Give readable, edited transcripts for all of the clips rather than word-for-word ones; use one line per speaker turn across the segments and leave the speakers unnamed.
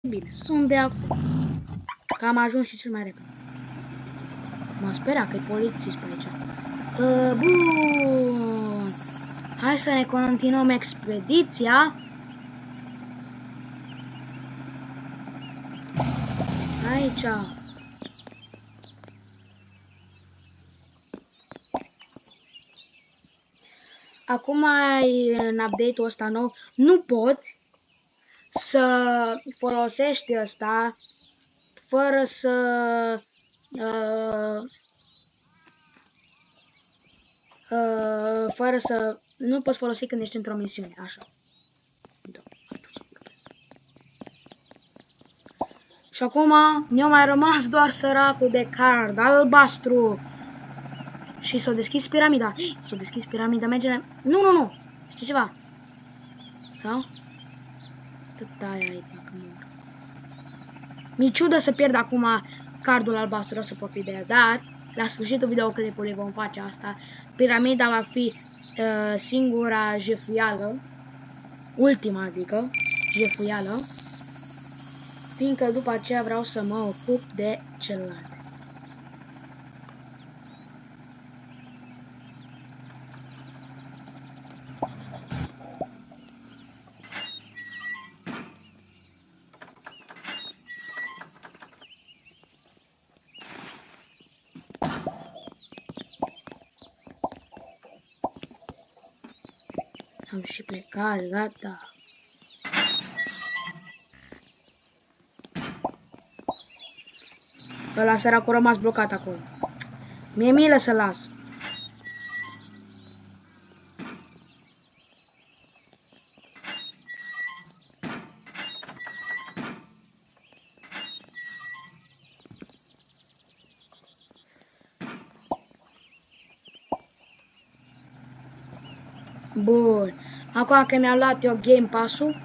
Bine, sunt de acord că am ajuns și cel mai repede. Mă speria că e polițist pe aici. Bun. Hai să ne continuăm expediția. Aici. Acum, în update-ul ăsta nou, nu poți să folosești ăsta fără să nu poți folosi când ești într-o misiune, așa. Și acum mi-a mai rămas doar săracul de card albastru. Și s-a deschis piramida. S-a deschis piramida, merge. Nu. Știi ceva? Sau? Tot aia e dacă mor. Mi-e ciudă să pierd acum cardul albastru, o să profit de el, dar la sfârșitul videoclipului vom face asta. Piramida va fi singura jefuială, ultima adică, jefuială, fiindcă după aceea vreau să mă ocup de celălalt. Am și plecat, gata. Ăla săracul a rămas blocat acolo. Mi-e milă să las. Bun. Acum că mi-am luat eu Game Pass-ul,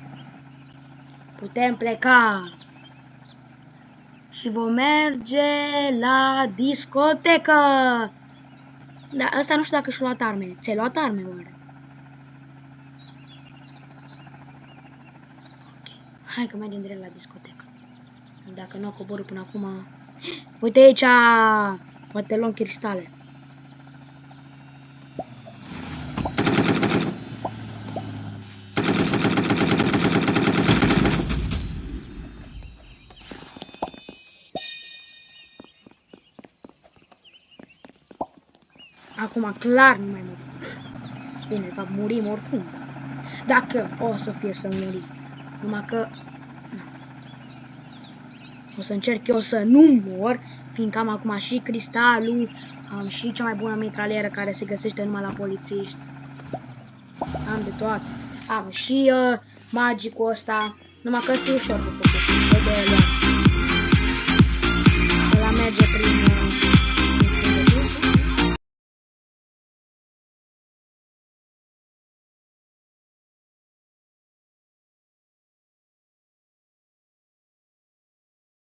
putem pleca. Și vom merge la discotecă. Da, ăsta nu știu dacă și-a luat arme. Ți-ai luat arme, oare? Ok. Hai că mergem direct la discotecă. Dacă nu a coborât până acum... Uite aici! Poate luăm cristale. Acum clar nu mai murim. Bine, va murim oricum. Dacă o să fie să murim. Numai că... O să încerc eu să nu mor, fiindcă am acum și cristalul, am și cea mai bună mitralieră care se găsește numai la polițiști. Am de toate. Am și magicul ăsta, numai că ăsta e ușor de făcut.